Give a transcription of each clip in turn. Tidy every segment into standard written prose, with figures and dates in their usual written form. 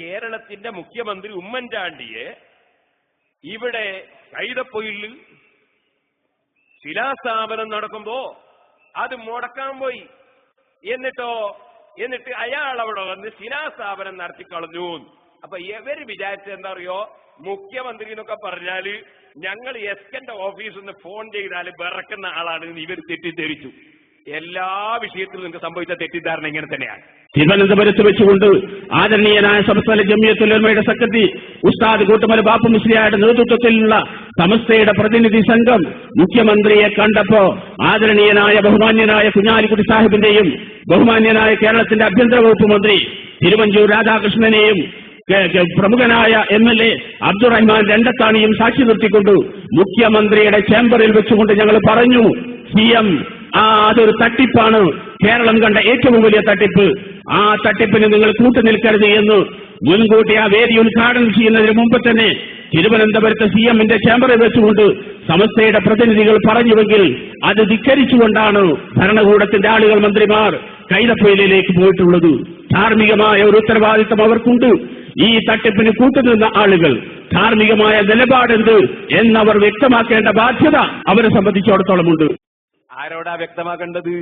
കേരളത്തിന്റെ മുഖ്യമന്ത്രി ഉമ്മൻചാണ്ടിയെ ഇവിടെ കൈതപ്പൊയിലിൽ ശിലാസ്ഥാപനം നടക്കുമ്പോ അത് മുടക്കാൻ പോയി. എന്നിട്ട് അയാൾ അവിടെ വന്ന് ശിലാസ്ഥാപനം നടത്തിക്കളഞ്ഞു. അപ്പൊ ഇവര് വിചാരിച്ചത് എന്താ അറിയോ, മുഖ്യമന്ത്രി എന്നൊക്കെ പറഞ്ഞാല് ഞങ്ങൾ എസ്കന്റെ ഓഫീസിൽ നിന്ന് ഫോൺ ചെയ്താൽ വിറക്കുന്ന ആളാണ് ഇവർ തെറ്റിദ്ധരിച്ചു. എല്ലാ വിഷയത്തിലും നിങ്ങൾക്ക് സംഭവിച്ച തെറ്റിദ്ധാരണ ഇങ്ങനെ തന്നെയാണ്. തിരുവനന്തപുരത്ത് വെച്ചുകൊണ്ട് ആദരണീയനായ സംസ്ഥാന ജമിയത്തുൽ ഉലമയുടെ സെക്രട്ടറി ഉസ്താദ് കൂട്ടുമല ബാപ്പു മുസ്ലിയാരുടെ നേതൃത്വത്തിലുള്ള സമസ്തയുടെ പ്രതിനിധി സംഘം മുഖ്യമന്ത്രിയെ കണ്ടപ്പോ ആദരണീയനായ ബഹുമാന്യനായ കുഞ്ഞാലിക്കുട്ടി സാഹിബിന്റെയും ബഹുമാന്യനായ കേരളത്തിന്റെ ആഭ്യന്തര വകുപ്പ് മന്ത്രി തിരുവഞ്ചൂർ രാധാകൃഷ്ണനെയും പ്രമുഖനായ MLA അബ്ദുറഹ്മാൻ രണ്ടത്താണിയും സാക്ഷി നിർത്തിക്കൊണ്ട് മുഖ്യമന്ത്രിയുടെ ചേംബറിൽ വെച്ചുകൊണ്ട് ഞങ്ങൾ പറഞ്ഞു, CM അതൊരു തട്ടിപ്പാണ്, കേരളം കണ്ട ഏറ്റവും വലിയ തട്ടിപ്പ്, ആ തട്ടിപ്പിന് നിങ്ങൾ കൂട്ടുനിൽക്കരുത് എന്ന് മുൻകൂട്ടി ആ വേദി ഉദ്ഘാടനം ചെയ്യുന്നതിന് മുമ്പ് തന്നെ തിരുവനന്തപുരത്ത് CMന്റെ ചേംബറിൽ വെച്ചുകൊണ്ട് സമസ്തയുടെ പ്രതിനിധികൾ പറഞ്ഞുവെങ്കിൽ അത് ധിക്കരിച്ചുകൊണ്ടാണ് ഭരണകൂടത്തിന്റെ ആളുകൾ, മന്ത്രിമാർ കൈതപ്പൊയിലേക്ക് പോയിട്ടുള്ളത്. ധാർമ്മികമായ ഒരു ഉത്തരവാദിത്തം അവർക്കുണ്ട്. ഈ തട്ടിപ്പിന് കൂട്ടുനിന്ന ആളുകൾ ധാർമ്മികമായ നിലപാടെന്ത് എന്നവർ വ്യക്തമാക്കേണ്ട ബാധ്യത അവരെ സംബന്ധിച്ചിടത്തോളമുണ്ട്. ആരോടാ വ്യക്തമാക്കേണ്ടത്?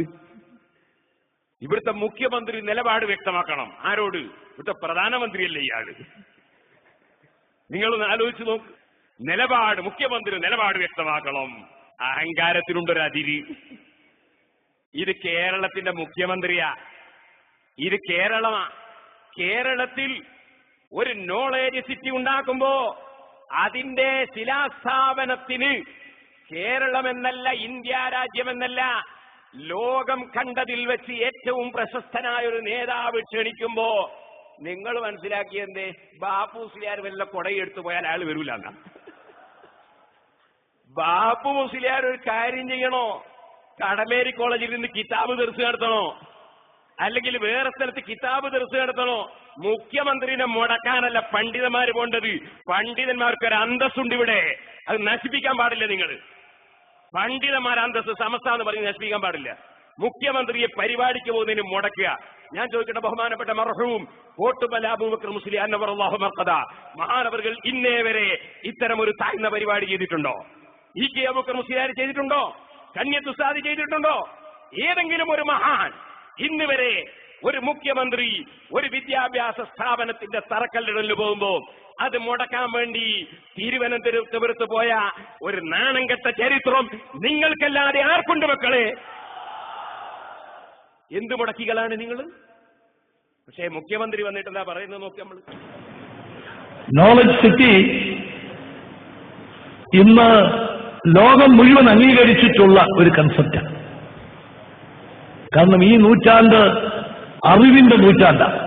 ഇവിടുത്തെ മുഖ്യമന്ത്രി നിലപാട് വ്യക്തമാക്കണം. ആരോട്? ഇവിടുത്തെ പ്രധാനമന്ത്രിയല്ലേ ഇയാള്. നിങ്ങളൊന്ന് ആലോചിച്ച് നോക്ക്. മുഖ്യമന്ത്രി നിലപാട് വ്യക്തമാക്കണം. അഹങ്കാരത്തിനുണ്ടൊരതിര്. ഇത് കേരളത്തിന്റെ മുഖ്യമന്ത്രിയാ, ഇത് കേരളമാ. കേരളത്തിൽ ഒരു നോളേജ് സിറ്റി ഉണ്ടാക്കുമ്പോ അതിന്റെ ശിലാസ്ഥാപനത്തിന് കേരളമെന്നല്ല, ഇന്ത്യ രാജ്യമെന്നല്ല, ലോകം കണ്ടതിൽ വെച്ച് ഏറ്റവും പ്രശസ്തനായ ഒരു നേതാവ് ക്ഷണിക്കുമ്പോ നിങ്ങൾ മനസ്സിലാക്കിയെന്തേ? ബാപ്പു മുസ്ലിയാർ വല്ല കൊടയെടുത്തു പോയാൽ അയാൾ വരൂല. ബാപ്പു മുസ്ലിയാർ ഒരു കാര്യം ചെയ്യണോ? കടമേരി കോളേജിൽ നിന്ന് കിതാബ് ദർസ് നടത്തണോ, അല്ലെങ്കിൽ വേറെ സ്ഥലത്ത് കിതാബ് ദർസ് നടത്തണോ? മുഖ്യമന്ത്രിനെ മുടക്കാനല്ല പണ്ഡിതന്മാര് പോണ്ടത്. പണ്ഡിതന്മാർക്കൊരു അന്തസ്സുണ്ട് ഇവിടെ, അത് നശിപ്പിക്കാൻ പാടില്ല. നിങ്ങൾ പണ്ഡിതന്മാർ അന്തസ്സ് സമസ്ത എന്ന് പറഞ്ഞ് നശിപ്പിക്കാൻ പാടില്ല. മുഖ്യമന്ത്രിയെ പരിപാടിക്ക് പോകുന്നതിന് മുടക്കുക. ഞാൻ ചോദിക്കട്ടെ, ബഹുമാനപ്പെട്ട മർഹൂം കോട്ടുമല അബൂബക്കർ മുസ്ലിയാർ അൻവറല്ലാഹു മർഖദ മഹാനവറുകൾ ഇന്നേ വരെ ഇത്തരം ഒരു താഴ്ന്ന പരിപാടി ചെയ്തിട്ടുണ്ടോ? EK അബൂബക്കർ മുസ്ലിയാർ ചെയ്തിട്ടുണ്ടോ? കന്യത്ത് ഉസ്താദ് ചെയ്തിട്ടുണ്ടോ? ഏതെങ്കിലും ഒരു മഹാൻ ഇന്ന് വരെ ഒരു മുഖ്യമന്ത്രി ഒരു വിദ്യാഭ്യാസ സ്ഥാപനത്തിന്റെ തറക്കല്ലിടലിന് പോകുമ്പോ അത് മുടക്കാൻ വേണ്ടി തിരുവനന്തപുരത്ത് പോയ ഒരു നാണം കെട്ട ചരിത്രം നിങ്ങൾക്കല്ലാതെ ആർക്കുണ്ട് മക്കളെ? എന്ത് മുടക്കികളാണ് നിങ്ങൾ? പക്ഷേ മുഖ്യമന്ത്രി വന്നിട്ട് എന്താ പറയുന്നത് നോക്കി. നമ്മൾ നോളജ് സിറ്റി ഇന്ന് ലോകം മുഴുവൻ അംഗീകരിച്ചിട്ടുള്ള ഒരു കൺസെപ്റ്റാണ്. കാരണം ഈ നൂറ്റാണ്ട് അറിവിന്റെ നൂറ്റാണ്ടാണ്.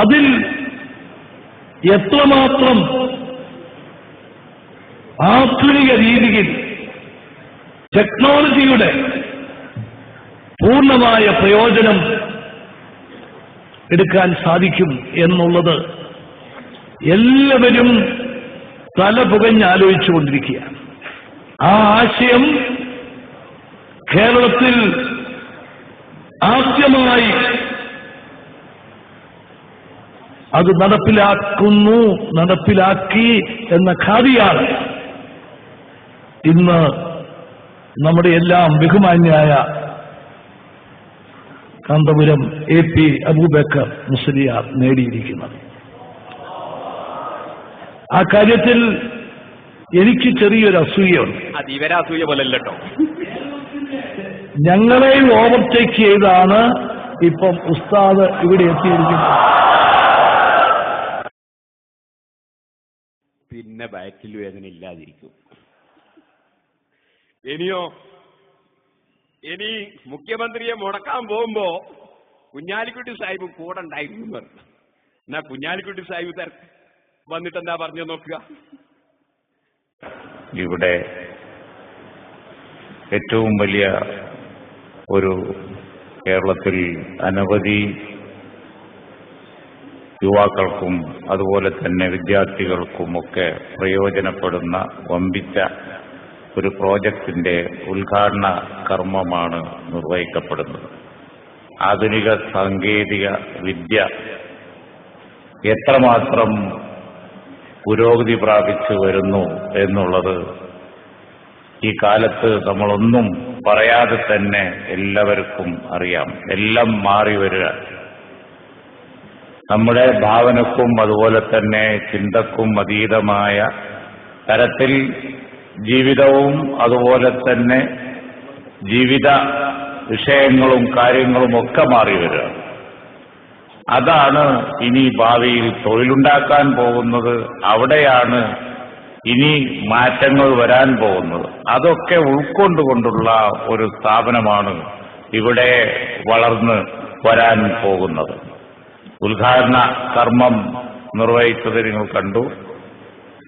അതിൽ എത്രമാത്രം ആധുനിക രീതിയിൽ ടെക്നോളജിയുടെ പൂർണ്ണമായ പ്രയോജനം എടുക്കാൻ സാധിക്കും എന്നുള്ളത് എല്ലാവരും തലപുകഞ്ഞാലോചിച്ചുകൊണ്ടിരിക്കുകയാണ്. ആ ആശയം കേരളത്തിൽ ആദ്യമായി അത് നടപ്പിലാക്കി എന്ന ഖാദിയാണ് ഇന്ന് നമ്മുടെ എല്ലാം ബഹുമാന്യായ കാന്തപുരം AP അബൂബക്കർ മുസ്ലിയാർ നേടിയിരിക്കുന്നത്. ആ കാര്യത്തിൽ എനിക്ക് ചെറിയൊരു അസൂയയുണ്ട്. അത് ഇവരസൂയ പോലല്ലോ. ഞങ്ങളെ ഓവർടേക്ക് ചെയ്താണ് ഇപ്പം ഉസ്താദ് ഇവിടെ എത്തിയിരിക്കുന്നത്. പിന്നെ ബാക്കിൽ വേദന ഇല്ലാതിരിക്കും. ഇനി മുഖ്യമന്ത്രിയെ മുടക്കാൻ പോകുമ്പോ കുഞ്ഞാലിക്കുട്ടി സാഹിബ് കൂടെ ഉണ്ടായിരുന്നു പറഞ്ഞു. എന്നാ കുഞ്ഞാലിക്കുട്ടി സാഹിബ് വന്നിട്ട് എന്താ പറഞ്ഞു നോക്കുക. ഇവിടെ ഏറ്റവും വലിയ ഒരു കേരളത്തിൽ അനവധി യുവാക്കൾക്കും അതുപോലെ തന്നെ വിദ്യാർത്ഥികൾക്കുമൊക്കെ പ്രയോജനപ്പെടുന്ന വമ്പിച്ച ഒരു പ്രോജക്റ്റിന്റെ ഉദ്ഘാടന കർമ്മമാണ് നിർവഹിക്കപ്പെടുന്നത്. ആധുനിക സാങ്കേതിക വിദ്യ എത്രമാത്രം പുരോഗതി പ്രാപിച്ചു വരുന്നു എന്നുള്ളത് ഈ കാലത്ത് നമ്മളൊന്നും പറയാതെ തന്നെ എല്ലാവർക്കും അറിയാം. എല്ലാം മാറി വരിക. നമ്മുടെ ഭാവനക്കും അതുപോലെ തന്നെ ചിന്തക്കും അതീതമായ തരത്തിൽ ജീവിതവും അതുപോലെ തന്നെ ജീവിത വിഷയങ്ങളും കാര്യങ്ങളും ഒക്കെ മാറി വരിക. അതാണ് ഇനി ഭാവിയിൽ തൊഴിലുണ്ടാക്കാൻ പോകുന്നത്. അവിടെയാണ് ഇനി മാറ്റങ്ങൾ വരാൻ പോകുന്നത്. അതൊക്കെ ഉൾക്കൊണ്ടുകൊണ്ടുള്ള ഒരു സ്ഥാപനമാണ് ഇവിടെ വളർന്ന് വരാൻ പോകുന്നത്. ഉദ്ഘാടന കർമ്മം നിർവഹിച്ചത് നിങ്ങൾ കണ്ടു.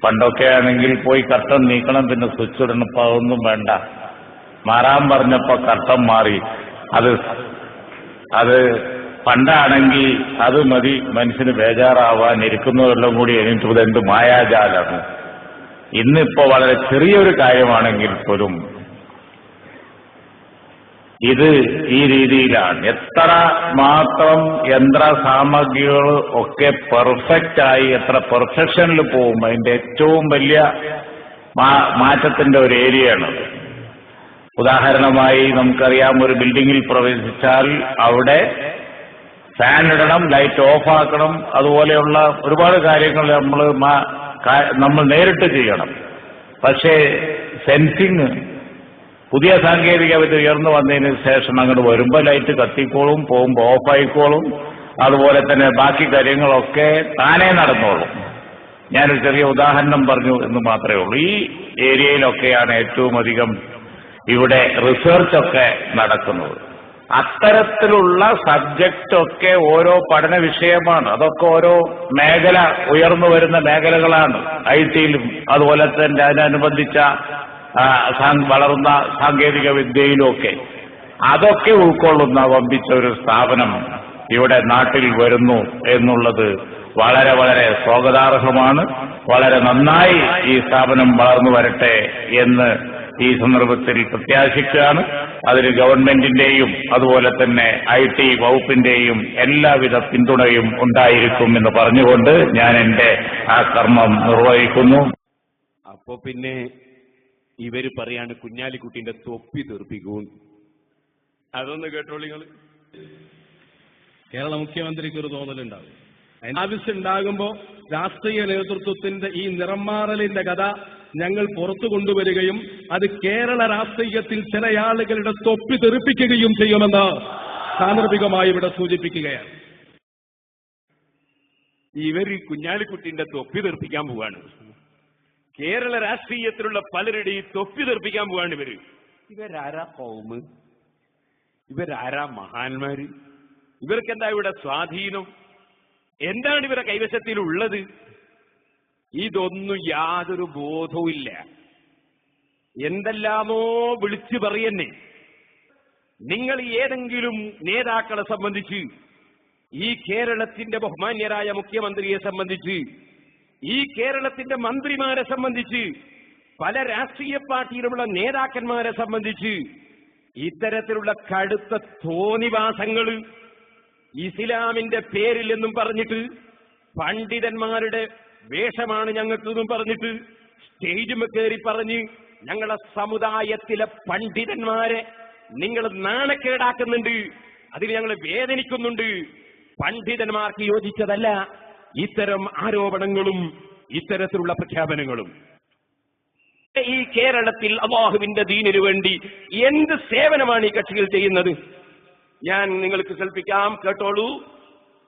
പണ്ടൊക്കെ ആണെങ്കിൽ പോയി കർട്ടൻ നീക്കണം, പിന്നെ സ്വിച്ച് ഇടണം. ഇപ്പൊ അതൊന്നും വേണ്ട. മാറാൻ പറഞ്ഞപ്പോ കർട്ടൻ മാറി. അത് പണ്ടാണെങ്കിൽ അത് മതി മനുഷ്യന് ബേജാറാവാൻ, ഇരിക്കുന്നതെല്ലാം കൂടി എണീറ്റത് എന്ത് മായാജാലാണ്. ഇന്നിപ്പോ വളരെ ചെറിയൊരു കാര്യമാണെങ്കിൽ പോലും ഇത് ഈ രീതിയിലാണ്. എത്ര മാത്രം യന്ത്ര സാമഗ്രികൾ ഒക്കെ പെർഫെക്റ്റായി എത്ര പെർഫെക്ഷനിൽ പോകും, അതിന്റെ ഏറ്റവും വലിയ മാറ്റത്തിന്റെ ഒരു ഏരിയയാണത്. ഉദാഹരണമായി നമുക്കറിയാം, ഒരു ബിൽഡിങ്ങിൽ പ്രവേശിച്ചാൽ അവിടെ ഫാൻ ഇടണം, ലൈറ്റ് ഓഫ് ആക്കണം, അതുപോലെയുള്ള ഒരുപാട് കാര്യങ്ങൾ നമ്മൾ നേരിട്ട് ചെയ്യണം. പക്ഷേ സെൻസിങ് പുതിയ സാങ്കേതിക വിദ്യ ഉയർന്നു വന്നതിന് ശേഷം അങ്ങോട്ട് വരുമ്പോൾ ലൈറ്റ് കത്തിക്കോളും, പോകുമ്പോൾ ഓഫായിക്കോളും, അതുപോലെ തന്നെ ബാക്കി കാര്യങ്ങളൊക്കെ താനേ നടന്നോളും. ഞാനൊരു ചെറിയ ഉദാഹരണം പറഞ്ഞു എന്ന് മാത്രമേ ഉള്ളൂ. ഈ ഏരിയയിലൊക്കെയാണ് ഏറ്റവും അധികം ഇവിടെ റിസർച്ചൊക്കെ നടക്കുന്നത്. അത്തരത്തിലുള്ള സബ്ജക്റ്റൊക്കെ ഓരോ പഠന വിഷയമാണ്. അതൊക്കെ ഓരോ മേഖല, ഉയർന്നു വരുന്ന മേഖലകളാണ്. ഐടിയിലും അതുപോലെ തന്നെ അതിനനുബന്ധിച്ച വളർന്ന സാങ്കേതിക വിദ്യയിലുമൊക്കെ അതൊക്കെ ഉൾക്കൊള്ളുന്ന വമ്പിച്ച ഒരു സ്ഥാപനം ഇവിടെ നാട്ടിൽ വരുന്നു എന്നുള്ളത് വളരെ വളരെ സ്വാഗതാർഹമാണ്. വളരെ നന്നായി ഈ സ്ഥാപനം വളർന്നു വരട്ടെ എന്ന് ഈ സന്ദർഭത്തിൽ പ്രത്യാശിക്കുകയാണ്. അതിന് ഗവൺമെന്റിന്റെയും അതുപോലെ തന്നെ IT വകുപ്പിന്റെയും എല്ലാവിധ പിന്തുണയും ഉണ്ടായിരിക്കും എന്ന് പറഞ്ഞുകൊണ്ട് ഞാൻ എന്റെ ആ കർമ്മം നിർവഹിക്കുന്നു. അപ്പോ പിന്നെ ഇവര് പറയാണ് കുഞ്ഞാലിക്കുട്ടിന്റെ തൊപ്പി തെറിപ്പിക്കും. അതൊന്ന് കേട്ടോളൂ നിങ്ങൾ. കേരള മുഖ്യമന്ത്രിക്ക് ഒരു തോന്നലുണ്ടാവും. ആവശ്യമുണ്ടാകുമ്പോ രാഷ്ട്രീയ നേതൃത്വത്തിന്റെ ഈ നിറംമാറലിന്റെ കഥ ഞങ്ങൾ പുറത്തു കൊണ്ടുവരികയും അത് കേരള രാഷ്ട്രീയത്തിൽ ചില ആളുകളുടെ തൊപ്പി തെറിപ്പിക്കുകയും ചെയ്യുമെന്ന് സാന്ദർഭികമായി ഇവിടെ സൂചിപ്പിക്കുകയാണ്. ഇവര് കുഞ്ഞാലിക്കുട്ടിന്റെ തൊപ്പി തെറിപ്പിക്കാൻ പോവാണ്. കേരള രാഷ്ട്രീയത്തിലുള്ള പലരുടെയും തൊപ്പി തെറിപ്പിക്കാൻ പോവാണ് ഇവര്. ഇവരാരാ കൗമ്? ഇവരാരാ മഹാന്മാര്? ഇവർക്കെന്താ ഇവിടെ സ്വാധീനം? എന്താണ് ഇവരുടെ കൈവശത്തിലുള്ളത്? ഇതൊന്നും യാതൊരു ബോധവും ഇല്ല. എന്തെല്ലാമോ വിളിച്ചു പറയുന്നേ. നിങ്ങൾ ഏതെങ്കിലും നേതാക്കളെ സംബന്ധിച്ച്, ഈ കേരളത്തിന്റെ ബഹുമാന്യരായ മുഖ്യമന്ത്രിയെ സംബന്ധിച്ച്, ഈ കേരളത്തിന്റെ മന്ത്രിമാരെ സംബന്ധിച്ച്, പല രാഷ്ട്രീയ പാർട്ടിയിലുമുള്ള നേതാക്കന്മാരെ സംബന്ധിച്ച് ഇത്തരത്തിലുള്ള കടുത്ത തോന്നിവാസങ്ങൾ ഇസ്ലാമിന്റെ പേരിൽ എന്നും പറഞ്ഞിട്ട്, പണ്ഡിതന്മാരുടെ വേഷമാണ് ഞങ്ങൾക്കെന്നും പറഞ്ഞിട്ട് സ്റ്റേജുമ കയറി പറഞ്ഞ് ഞങ്ങളെ സമുദായത്തിലെ പണ്ഡിതന്മാരെ നിങ്ങൾ നാണക്കേടാക്കുന്നുണ്ട്, അതിന് ഞങ്ങൾ വേദനിക്കുന്നുണ്ട്. പണ്ഡിതന്മാർക്ക് യോജിച്ചതല്ല ഇത്തരം ആരോപണങ്ങളും ഇത്തരത്തിലുള്ള പ്രഖ്യാപനങ്ങളും. ഈ കേരളത്തിൽ അല്ലാഹുവിന്റെ ദീനിനു വേണ്ടി എന്ത് സേവനമാണ് ഈ കക്ഷികൾ ചെയ്യുന്നത്? ഞാൻ നിങ്ങൾക്ക് കൽപ്പിക്കാം, കേട്ടോളൂ.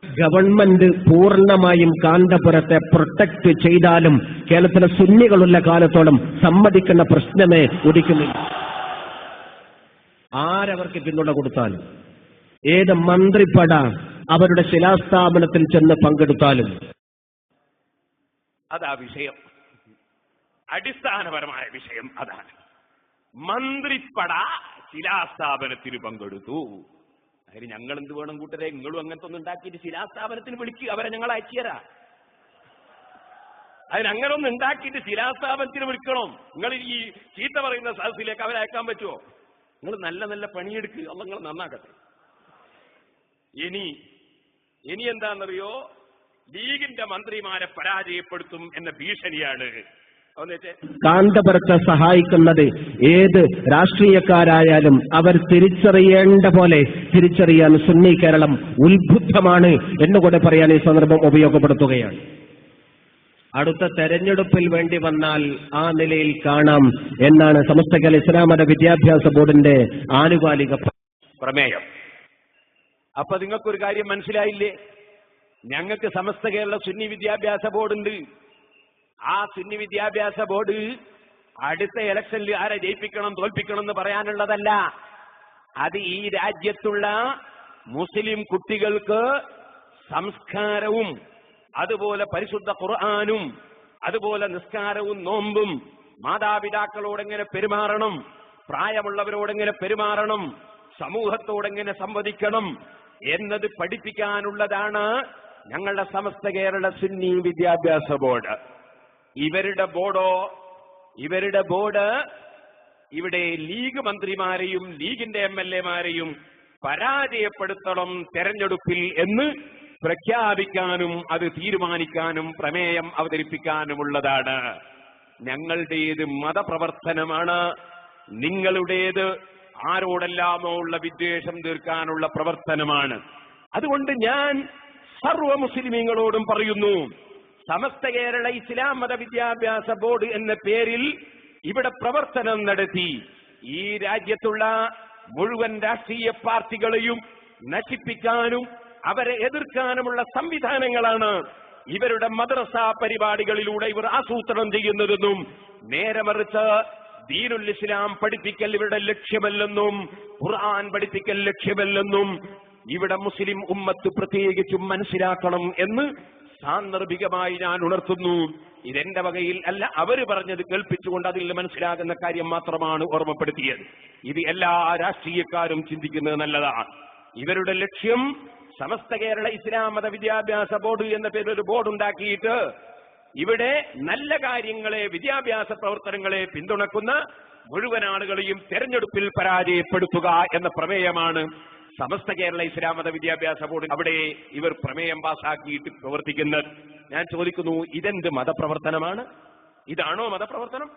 ഗവൺമെന്റ് പൂർണ്ണമായും കാന്തപുരത്തെ പ്രൊട്ടക്ട് ചെയ്താലും കേരളത്തിലെ സുന്നികളുള്ള കാലത്തോളം സമ്മതിക്കുന്ന പ്രശ്നമേ ഉദിക്കുന്നില്ല. ആരവർക്ക് പിന്തുണ കൊടുത്താലും, ഏത് മന്ത്രിപ്പട അവരുടെ ശിലാസ്ഥാപനത്തിൽ ചെന്ന് പങ്കെടുത്താലും അതാ വിഷയം. അടിസ്ഥാനപരമായ വിഷയം അതാണ്. മന്ത്രിപ്പട ശിലാസ്ഥാപനത്തിന് പങ്കെടുത്തു. അതിന് ഞങ്ങൾ എന്ത് വേണം കൂട്ടരെ? നിങ്ങളും അങ്ങനത്തെ ഒന്നും ഉണ്ടാക്കിയിട്ട് ശിലാസ്ഥാപനത്തിന് വിളിക്കുക, അവരെ ഞങ്ങൾ അയച്ചുതരാ. അതിനങ്ങനെ ഒന്ന് ഉണ്ടാക്കിയിട്ട് ശിലാസ്ഥാപനത്തിന് വിളിക്കണം. നിങ്ങൾ ഈ ചീത്ത പറയുന്ന സദസ്സിലേക്ക് അവരെ അയക്കാൻ പറ്റുമോ? നിങ്ങൾ നല്ല നല്ല പണിയെടുക്കുക, അത് നിങ്ങൾ നന്നാക്കട്ടെ. ഇനി എന്താണെന്നറിയോ? ലീഗിന്റെ മന്ത്രിമാരെ പരാജയപ്പെടുത്തും എന്ന ഭീഷണിയാണ്. കാന്തപുരത്തെ സഹായിക്കുന്നത് ഏത് രാഷ്ട്രീയക്കാരായാലും അവർ തിരിച്ചറിയേണ്ട പോലെ തിരിച്ചറിയാൻ സുന്നി കേരളം ഉത്ബുദ്ധമാണ് എന്നുകൂടെ പറയാൻ ഈ സന്ദർഭം ഉപയോഗപ്പെടുത്തുകയാണ്. അടുത്ത തെരഞ്ഞെടുപ്പിൽ വേണ്ടി വന്നാൽ ആ നിലയിൽ കാണാം എന്നാണ് സമസ്ത കേരള ഇസ്ലാം മത വിദ്യാഭ്യാസ ബോർഡിന്റെ ആനുകാലിക പ്രമേയം. അപ്പൊ നിങ്ങൾക്കൊരു കാര്യം മനസ്സിലായില്ലേ? ഞങ്ങൾക്ക് സമസ്ത കേരള സുന്നി വിദ്യാഭ്യാസ ബോർഡുണ്ട്. ആ സുന്നി വിദ്യാഭ്യാസ ബോർഡ് അടുത്ത ഇലക്ഷനിൽ ആരെ ജയിപ്പിക്കണം തോൽപ്പിക്കണം എന്ന് പറയാനുള്ളതല്ല. അത് ഈ രാജ്യത്തുള്ള മുസ്ലിം കുട്ടികൾക്ക് സംസ്കാരവും അതുപോലെ പരിശുദ്ധ ഖുർആനും അതുപോലെ നിസ്കാരവും നോമ്പും മാതാപിതാക്കളോടെങ്ങനെ പെരുമാറണം, പ്രായമുള്ളവരോടെങ്ങനെ പെരുമാറണം, സമൂഹത്തോടെങ്ങനെ സംവദിക്കണം എന്നത് പഠിപ്പിക്കാനുള്ളതാണ് ഞങ്ങളുടെ സമസ്ത കേരള സുന്നി വിദ്യാഭ്യാസ ബോർഡ്. ഇവരുടെ ബോർഡ് ഇവിടെ ലീഗ് മന്ത്രിമാരെയും ലീഗിന്റെ MLA-മാരെയും പരാജയപ്പെടുത്തണം തെരഞ്ഞെടുപ്പിൽ എന്ന് പ്രഖ്യാപിക്കാനും അത് തീരുമാനിക്കാനും പ്രമേയം അവതരിപ്പിക്കാനുമുള്ളതാണ്. ഞങ്ങളുടേത് മതപ്രവർത്തനമാണ്, നിങ്ങളുടേത് ആരോടെല്ലാമോ ഉള്ള വിദ്വേഷം തീർക്കാനുള്ള പ്രവർത്തനമാണ്. അതുകൊണ്ട് ഞാൻ സർവ്വ മുസ്ലിമീങ്ങളോടും പറയുന്നു, സമസ്ത കേരള ഇസ്ലാം മത വിദ്യാഭ്യാസ ബോർഡ് എന്ന പേരിൽ ഇവിടെ പ്രവർത്തനം നടത്തി ഈ രാജ്യത്തുള്ള മുഴുവൻ രാഷ്ട്രീയ പാർട്ടികളെയും നശിപ്പിക്കാനും അവരെ എതിർക്കാനുമുള്ള സംവിധാനങ്ങളാണ് ഇവരുടെ മദ്രസ പരിപാടികളിലൂടെ ഇവർ ആസൂത്രണം ചെയ്യുന്നതെന്നും നേരെ മറിച്ച് ദീനുൽ ഇസ്ലാം പഠിപ്പിക്കൽ ഇവരുടെ ലക്ഷ്യമല്ലെന്നും ഖുർആൻ പഠിപ്പിക്കൽ ലക്ഷ്യമല്ലെന്നും ഇവിടെ മുസ്ലിം ഉമ്മത്ത് പ്രത്യേകിച്ചും മനസ്സിലാക്കണം എന്ന് സാന്ദർഭികമായി ഞാൻ ഉണർത്തുന്നു. ഇതെന്റെ വകയിൽ അല്ല, അവര് പറഞ്ഞത് കേൾപ്പിച്ചുകൊണ്ട് അതിൽ മനസ്സിലാകുന്ന കാര്യം മാത്രമാണ് ഓർമ്മപ്പെടുത്തിയത്. ഇത് എല്ലാ രാഷ്ട്രീയക്കാരും ചിന്തിക്കുന്നത് നല്ലതാണ്. ഇവരുടെ ലക്ഷ്യം സമസ്ത കേരള ഇസ്ലാം മത വിദ്യാഭ്യാസ ബോർഡ് എന്ന പേരിൽ ഒരു ബോർഡ് ഉണ്ടാക്കിയിട്ട് ഇവിടെ നല്ല കാര്യങ്ങളെ, വിദ്യാഭ്യാസ പ്രവർത്തനങ്ങളെ പിന്തുണക്കുന്ന മുഴുവൻ ആളുകളെയും തെരഞ്ഞെടുപ്പിൽ പരാജയപ്പെടുത്തുക എന്ന പ്രമേയമാണ് സമസ്ത കേരള ഇസ്ലാം മത വിദ്യാഭ്യാസ ബോർഡ് അവിടെ ഇവർ പ്രമേയം പാസാക്കിയിട്ട് പ്രവർത്തിക്കുന്നത്. ഞാൻ ചോദിക്കുന്നു, ഇതെന്ത് മതപ്രവർത്തനമാണ്? ഇതാണോ മതപ്രവർത്തനം?